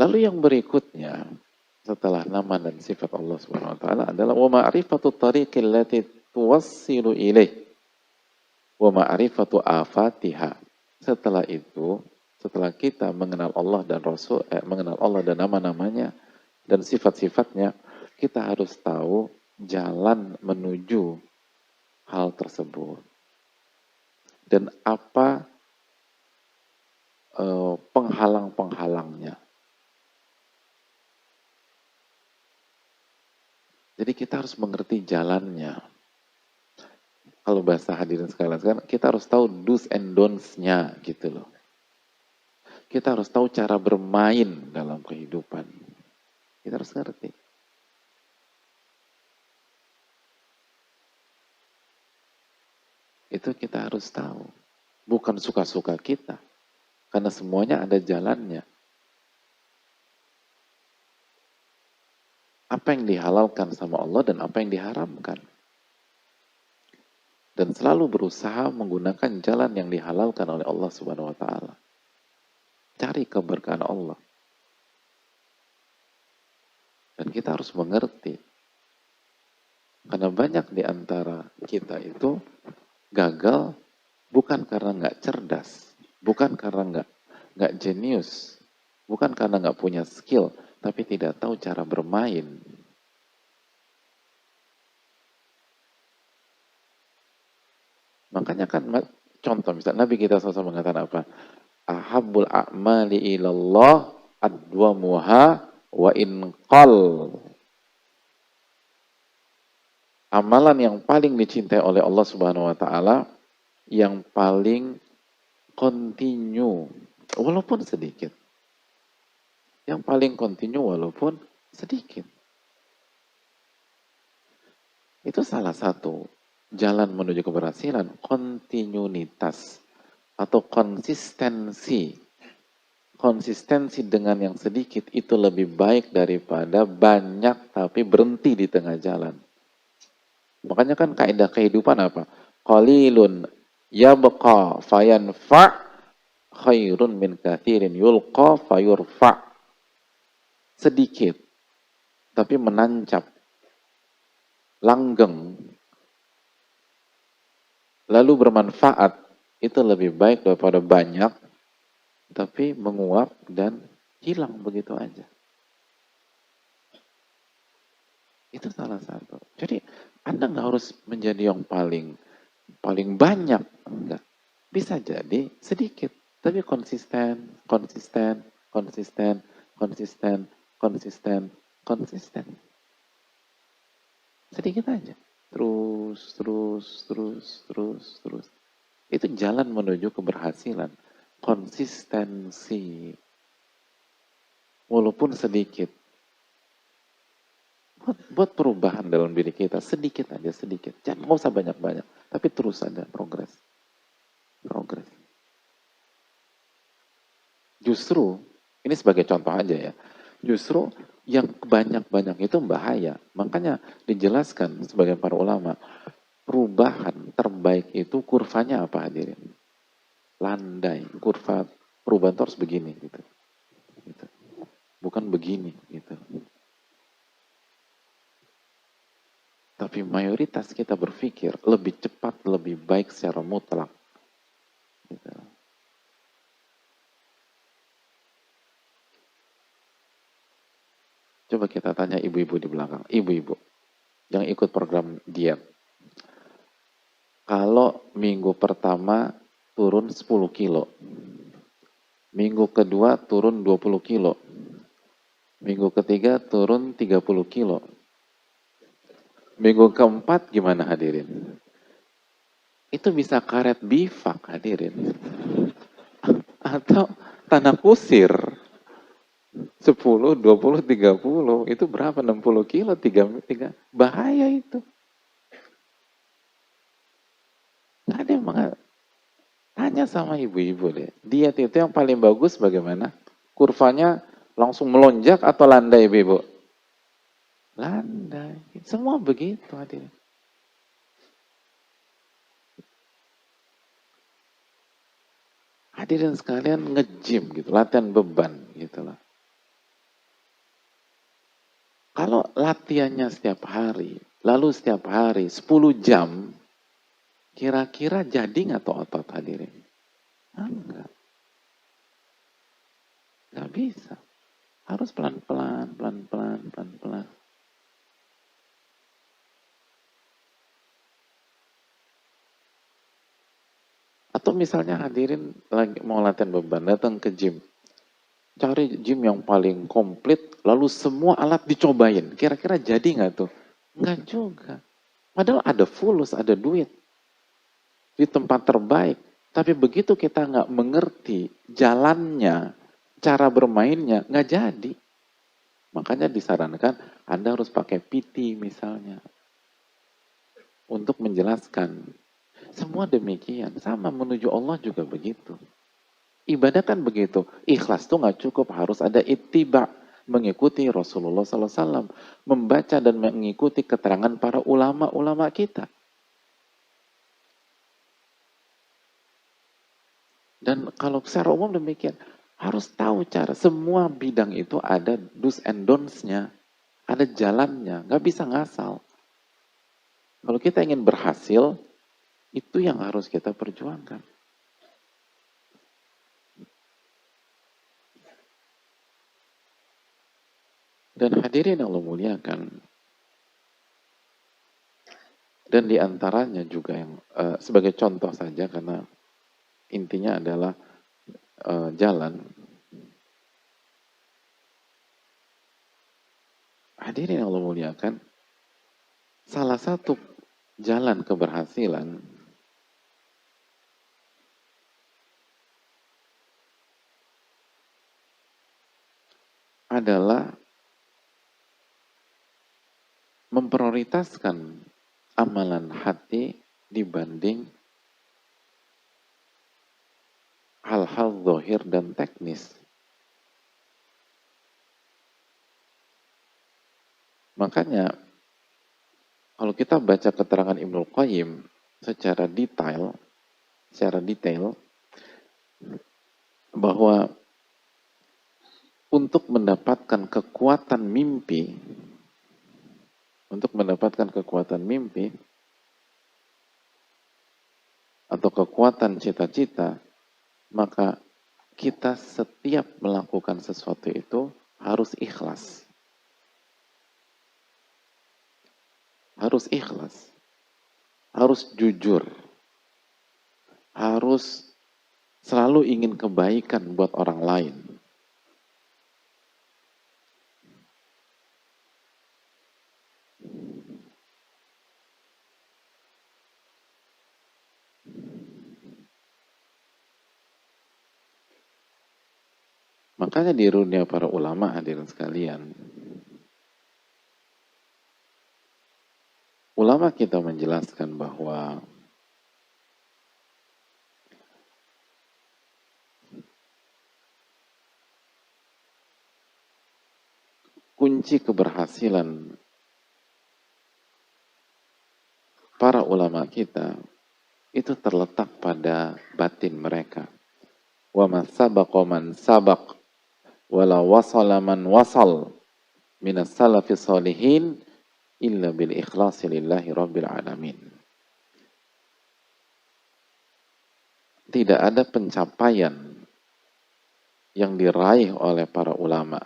Lalu yang berikutnya setelah nama dan sifat Allah Subhanahu wa taala adalah wa ma'rifatu tariqil lati tuwassilu ilaih wa ma'rifatu afatiha. Setelah itu, setelah kita mengenal Allah dan Rasul, mengenal Allah dan nama-namanya dan sifat-sifatnya, kita harus tahu jalan menuju hal tersebut dan apa penghalang-penghalangnya. Jadi kita harus mengerti jalannya. Kalau bahasa hadirin sekalian, kita harus tahu do's and don'ts-nya gitu loh. Kita harus tahu cara bermain dalam kehidupan. Kita harus ngerti. Itu kita harus tahu. Bukan suka-suka kita. Karena semuanya ada jalannya. Apa yang dihalalkan sama Allah dan apa yang diharamkan. Dan selalu berusaha menggunakan jalan yang dihalalkan oleh Allah Subhanahu wa taala. Cari keberkahan Allah. Dan kita harus mengerti. Karena banyak di antara kita itu gagal bukan karena nggak cerdas, bukan karena nggak jenius, bukan karena nggak punya skill, tapi tidak tahu cara bermain. Makanya kan contoh misalnya Nabi kita SAW mengatakan apa? Ahabbul a'mali ilallah adwamuha wa in qal. Amalan yang paling dicintai oleh Allah Subhanahu wa taala yang paling continue walaupun sedikit. Yang paling continue walaupun sedikit. Itu salah satu jalan menuju keberhasilan, kontinuitas atau konsistensi. Konsistensi dengan yang sedikit itu lebih baik daripada banyak tapi berhenti di tengah jalan. Makanya kan kaidah kehidupan apa? Qalilun yabqa fayanfa' khairun min katsirin yulqa fayurfa'. Sedikit tapi menancap, langgeng, lalu bermanfaat, itu lebih baik daripada banyak tapi menguap dan hilang begitu aja. Itu salah satu. Jadi Anda nggak harus menjadi yang paling banyak, enggak. Bisa jadi sedikit, tapi konsisten, konsisten, konsisten, konsisten, konsisten, konsisten. Sedikit aja. Terus, terus, terus, terus, terus. Itu jalan menuju keberhasilan. Konsistensi. Walaupun sedikit. Buat perubahan dalam diri kita. Sedikit aja, sedikit. Jangan, nggak usah banyak-banyak. Tapi terus ada progres. Progres. Justru, ini sebagai contoh aja ya. Justru yang banyak-banyak itu bahaya. Makanya dijelaskan sebagai para ulama, perubahan terbaik itu kurvanya apa hadirin? Landai. Kurva perubahan itu harus begini gitu. Gitu. Bukan begini gitu. Tapi mayoritas kita berpikir lebih cepat, lebih baik secara mutlak. Gitu. Coba kita tanya ibu-ibu di belakang. Ibu-ibu yang ikut program diet. Kalau minggu pertama turun 10 kilo. Minggu kedua turun 20 kilo. Minggu ketiga turun 30 kilo. Minggu keempat gimana hadirin? Itu bisa karet bifak hadirin. Atau tanah kusir. 10, 20, 30. Itu berapa? 60 kilo? 3. Bahaya itu. Nggak ada yang mengatakan. Tanya sama ibu-ibu deh. Diet itu yang paling bagus bagaimana? Kurvanya langsung melonjak atau landai ibu-ibu? Landai. Semua begitu hadirin. Hadirin sekalian nge-gym gitu, latihan beban gitu lah. latihannya setiap hari, lalu setiap hari 10 jam, kira-kira jadi nggak tuh otot hadirin? Enggak, nggak bisa. Harus pelan-pelan, pelan-pelan, pelan-pelan. Atau misalnya hadirin lagi mau latihan beban, datang ke gym. Cari gym yang paling komplit, lalu semua alat dicobain. Kira-kira jadi nggak tuh? Nggak juga. Padahal ada fulus, ada duit. Di tempat terbaik. Tapi begitu kita nggak mengerti jalannya, cara bermainnya, nggak jadi. Makanya disarankan Anda harus pakai PT misalnya. Untuk menjelaskan. Semua demikian. Sama menuju Allah juga begitu. Ibadah kan begitu. Ikhlas tuh nggak cukup, harus ada ittiba, mengikuti Rasulullah SAW, membaca dan mengikuti keterangan para ulama-ulama kita. Dan kalau secara umum demikian, harus tahu cara. Semua bidang itu ada do's and don'ts-nya, ada jalannya, nggak bisa ngasal. Kalau kita ingin berhasil, itu yang harus kita perjuangkan. Dan hadirin yang Allah muliakan, dan diantaranya juga yang sebagai contoh saja, karena intinya adalah jalan. Hadirin yang Allah muliakan, salah satu jalan keberhasilan adalah memprioritaskan amalan hati dibanding hal-hal zahir dan teknis. Makanya kalau kita baca keterangan Ibnul Qayyim secara detail bahwa untuk mendapatkan kekuatan mimpi, atau kekuatan cita-cita, maka kita setiap melakukan sesuatu itu harus ikhlas. Harus ikhlas. Harus jujur. Harus selalu ingin kebaikan buat orang lain. Makanya di dunia para ulama, hadirin sekalian, ulama kita menjelaskan bahwa kunci keberhasilan para ulama kita itu terletak pada batin mereka. Wa man sabaqa man sabaq wala wasala man wasal minas salafi salihin illa bil ikhlasi lillahi rabbil alamin. Tidak ada pencapaian yang diraih oleh para ulama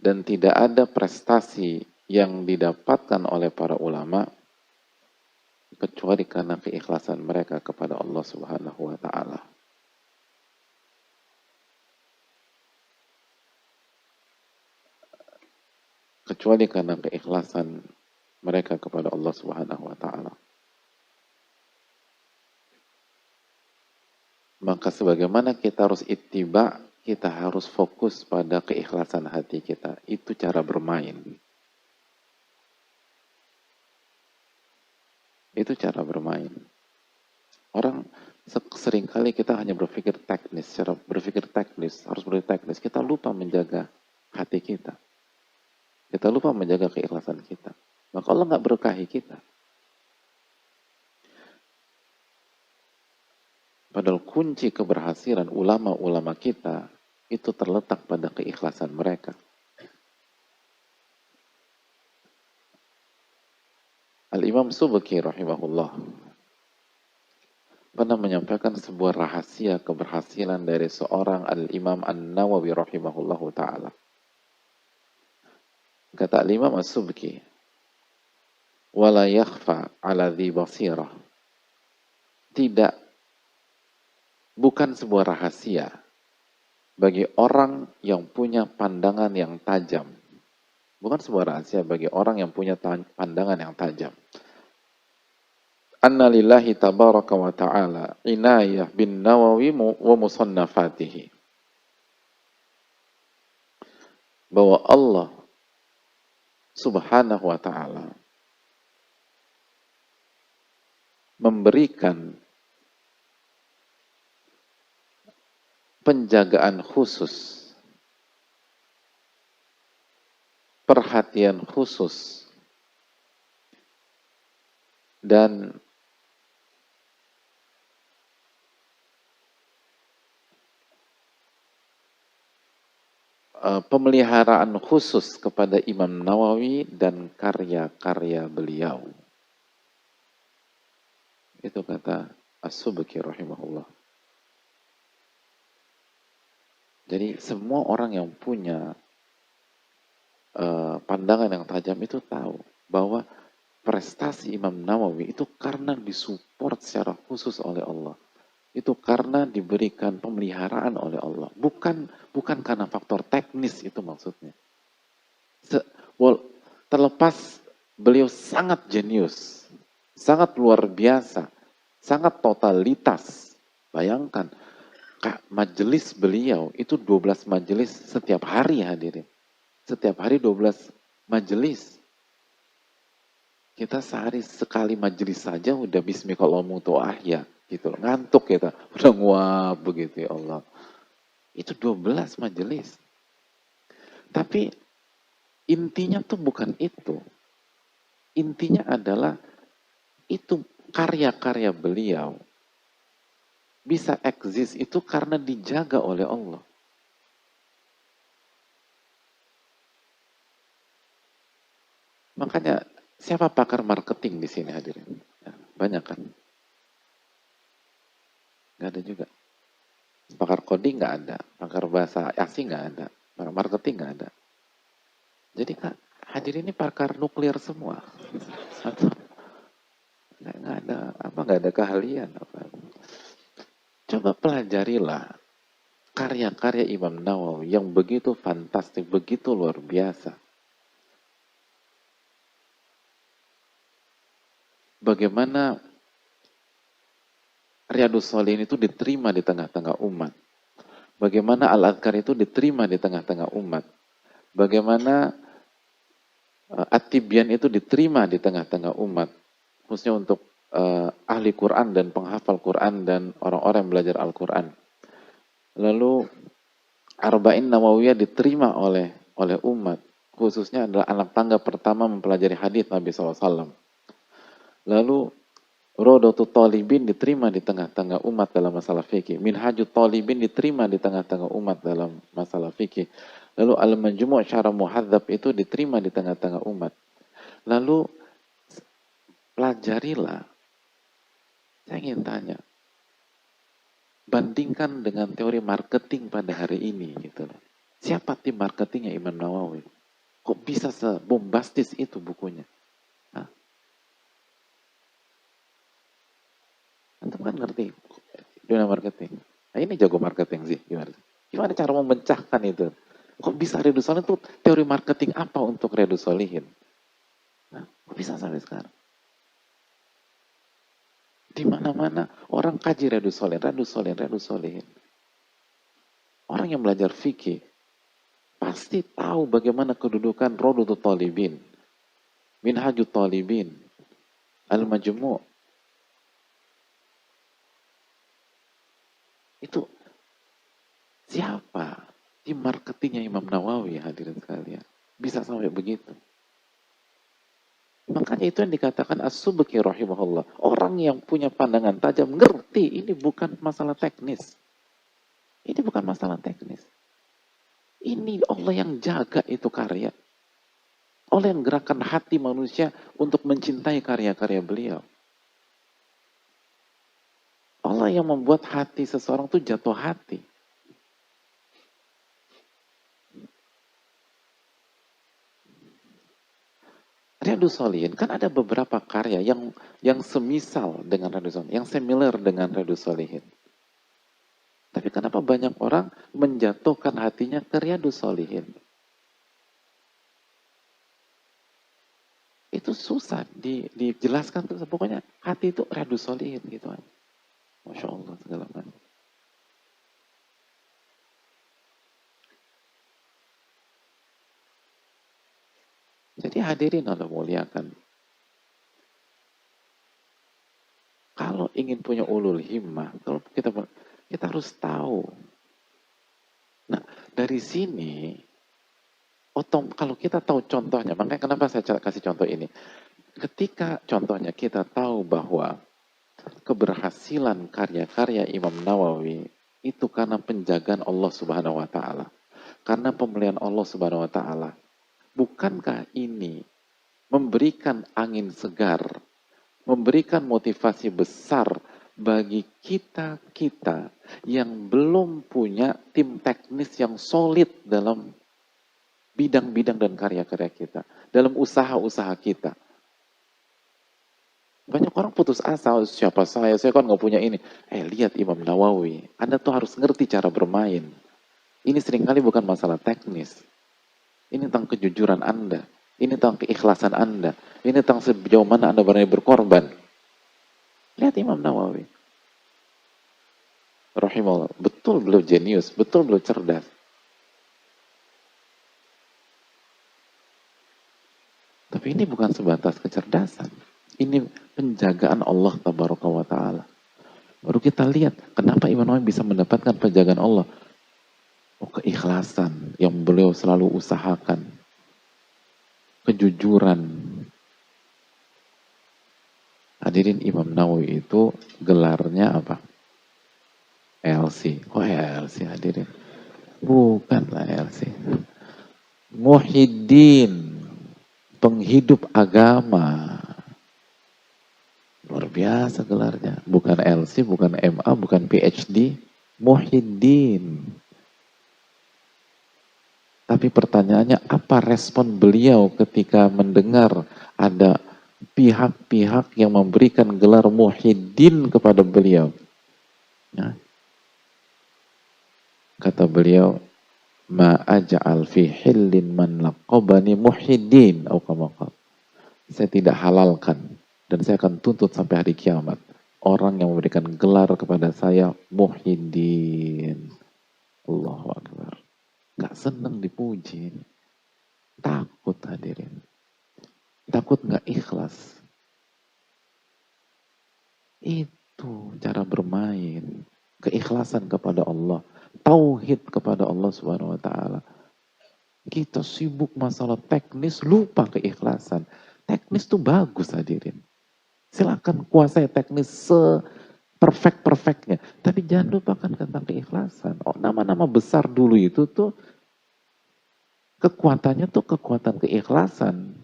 dan tidak ada prestasi yang didapatkan oleh para ulama kecuali karena keikhlasan mereka kepada Allah Subhanahu wa taala. Kecuali karena keikhlasan mereka kepada Allah Subhanahu wa taala. Maka sebagaimana kita harus ittiba, kita harus fokus pada keikhlasan hati kita. Itu cara bermain. Itu cara bermain. Orang seringkali kita hanya berpikir teknis, harus berpikir teknis. Kita lupa menjaga hati kita. Kita lupa menjaga keikhlasan kita. Maka Allah nggak berkahi kita. Padahal kunci keberhasilan ulama-ulama kita itu terletak pada keikhlasan mereka. Al-Imam Subki rahimahullah pernah menyampaikan sebuah rahasia keberhasilan dari seorang Al-Imam An-Nawawi rahimahullahu ta'ala. Kata Al-Imam As-Subki, wala yakhfa ala dhi basirah. Tidak, bukan sebuah rahasia bagi orang yang punya pandangan yang tajam. Bukan sebuah rahasia bagi orang yang punya pandangan yang tajam. Anna lillahi tabaraka wa ta'ala inayah bin Nawawi wa musannafatihi. Bahwa Allah subhanahu wa ta'ala memberikan penjagaan khusus, perhatian khusus, dan pemeliharaan khusus kepada Imam Nawawi dan karya-karya beliau. Itu kata As-Subki rahimahullah. Jadi semua orang yang punya pandangan yang tajam itu tahu bahwa prestasi Imam Nawawi itu karena disupport secara khusus oleh Allah. Itu karena diberikan pemeliharaan oleh Allah. Bukan karena faktor teknis itu maksudnya. Terlepas beliau sangat jenius, sangat luar biasa, sangat totalitas. Bayangkan, majelis beliau itu 12 majelis setiap hari hadirin. Setiap hari 12 majelis. Kita sehari sekali majelis saja udah bismillahirrahmanirrahim. Gitu loh. Ngantuk kita, udah nguap begitu ya Allah. Itu 12 majelis. Tapi intinya tuh bukan itu. Intinya adalah itu karya-karya beliau bisa eksis itu karena dijaga oleh Allah. Makanya siapa pakar marketing di sini hadirin? Ya, banyak kan? Nggak ada juga. Pakar coding nggak ada, pakar bahasa asing nggak ada, pakar marketing nggak ada. Jadi Kak, hadirin ini pakar nuklir semua. Atau nggak ada keahlian apa. Coba pelajarilah karya-karya Imam Nawawi yang begitu fantastik, begitu luar biasa. Bagaimana Riyadhus Shalihin itu diterima di tengah-tengah umat. Bagaimana Al-Adhkar itu diterima di tengah-tengah umat. Bagaimana At-Tibyan itu diterima di tengah-tengah umat. Khususnya untuk ahli Quran dan penghafal Quran dan orang-orang yang belajar Al-Quran. Lalu Arba'in Nawawiyah diterima oleh umat. Khususnya adalah anak tangga pertama mempelajari hadis Nabi SAW. Lalu Rodotul Talibin diterima di tengah-tengah umat dalam masalah fikih. Minhajut Talibin diterima di tengah-tengah umat dalam masalah fikih. Lalu Al-Majmu' Syarah Muhadzab itu diterima di tengah-tengah umat. Lalu pelajarilah. Saya ingin tanya, bandingkan dengan teori marketing pada hari ini gitu loh. Siapa tim marketingnya Imam Nawawi? Kok bisa sebombastis itu bukunya? Hah? Antum kan ngerti dunia marketing. Nah, ini jago marketing sih. Gimana cara memecahkan itu? Kok bisa Riyadhus Shalihin itu teori marketing apa untuk Riyadhus Shalihin? Nah, kok bisa sampai sekarang? Di mana-mana orang kaji Riyadhus Shalihin. Orang yang belajar fikih pasti tahu bagaimana kedudukan Rodotul Talibin, Minhajut Talibin, Al-Majmu'. Itu siapa? Di marketingnya Imam Nawawi hadirin sekalian. Bisa sampai begitu. Makanya itu yang dikatakan As-Subki rahimahullah. Orang yang punya pandangan tajam ngerti ini bukan masalah teknis. Ini bukan masalah teknis. Ini Allah yang jaga itu karya. Allah yang gerakan hati manusia untuk mencintai karya-karya beliau. Allah yang membuat hati seseorang tuh jatuh hati. Riyadhus Shalihin kan ada beberapa karya yang semisal dengan Riyadhus Shalihin, yang similar dengan Riyadhus Shalihin. Tapi kenapa banyak orang menjatuhkan hatinya ke Riyadhus Shalihin? Itu susah dijelaskan tuh, pokoknya hati itu Riyadhus Shalihin gitu kan. Masya Allah segala macam. Jadi hadirin Allah muliakan. Kalau ingin punya ulul himmah, kalau kita harus tahu. Nah, dari sini, kalau kita tahu contohnya, makanya kenapa saya kasih contoh ini. Ketika contohnya kita tahu bahwa keberhasilan karya-karya Imam Nawawi itu karena penjagaan Allah Subhanahu wa taala. Karena pemeliharaan Allah Subhanahu wa taala. Bukankah ini memberikan angin segar, memberikan motivasi besar bagi kita-kita yang belum punya tim teknis yang solid dalam bidang-bidang dan karya-karya kita, dalam usaha-usaha kita. Banyak orang putus asa, siapa saya kan nggak punya ini. Lihat Imam Nawawi, Anda tuh harus ngerti cara bermain. Ini seringkali bukan masalah teknis. Ini tentang kejujuran Anda. Ini tentang keikhlasan Anda. Ini tentang sejauh mana Anda berani berkorban. Lihat Imam Nawawi. Rahimahullah. Betul beliau jenius. Betul beliau cerdas. Tapi ini bukan sebatas kecerdasan. Ini penjagaan Allah Tabaraka wa Ta'ala. Baru kita lihat kenapa Imam Nawawi bisa mendapatkan penjagaan Allah. Keikhlasan yang beliau selalu usahakan. Kejujuran. Hadirin, Imam Nawawi itu gelarnya apa? LC. LC hadirin? Bukanlah LC. Muhyiddin. Penghidup agama. Luar biasa gelarnya. Bukan LC, bukan MA, bukan PhD. Muhyiddin. Tapi pertanyaannya, apa respon beliau ketika mendengar ada pihak-pihak yang memberikan gelar Muhyiddin kepada beliau? Ya. Kata beliau, ma aj'al fi hillin man laqabani Muhyiddin. Saya tidak halalkan dan saya akan tuntut sampai hari kiamat orang yang memberikan gelar kepada saya Muhyiddin. Allahu Akbar. Gak seneng dipuji. Takut hadirin. Takut gak ikhlas. Itu cara bermain. Keikhlasan kepada Allah. Tauhid kepada Allah Subhanahu wa Ta'ala. Kita sibuk masalah teknis, lupa keikhlasan. Teknis itu bagus hadirin. Silakan kuasai teknis perfectnya. Tapi jangan lupakan tentang keikhlasan. Nama-nama besar dulu itu tuh kekuatannya tuh kekuatan keikhlasan.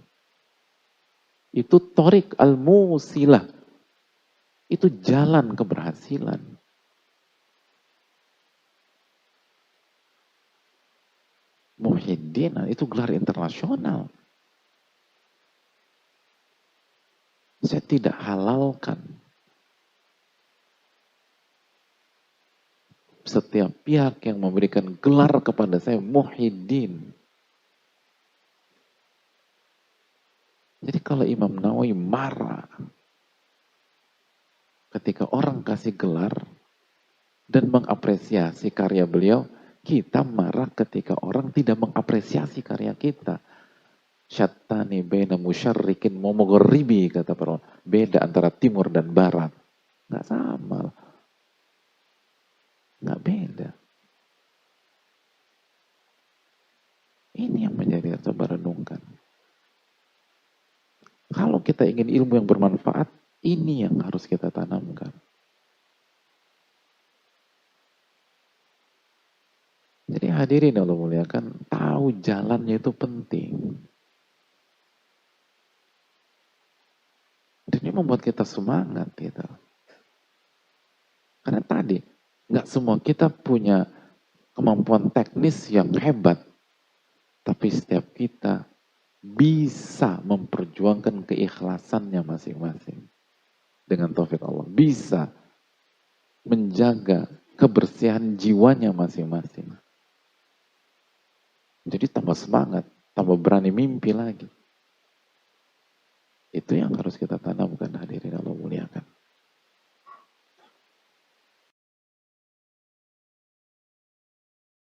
Itu Thoriq al-Musilah. Itu jalan keberhasilan. Muhyiddin itu gelar internasional. Saya tidak halalkan setiap pihak yang memberikan gelar kepada saya Muhyiddin. Jadi kalau Imam Nawawi marah ketika orang kasih gelar dan mengapresiasi karya beliau, kita marah ketika orang tidak mengapresiasi karya kita. Syattani baina musyarrikin wa mughribi, kata para ulama. Beda antara timur dan barat. Nggak sama. Nggak beda. Ini yang menjadi coba renungkan. Kalau kita ingin ilmu yang bermanfaat, ini yang harus kita tanamkan. Jadi hadirin Allah muliakan, tahu jalannya itu penting. Ini membuat kita semangat gitu. Karena tadi, nggak semua kita punya kemampuan teknis yang hebat, tapi setiap kita bisa memperjuangkan keikhlasannya masing-masing. Dengan taufik Allah. Bisa menjaga kebersihan jiwanya masing-masing. Jadi tambah semangat, tambah berani mimpi lagi. Itu yang harus kita tanamkan, hadirin Allah muliakan.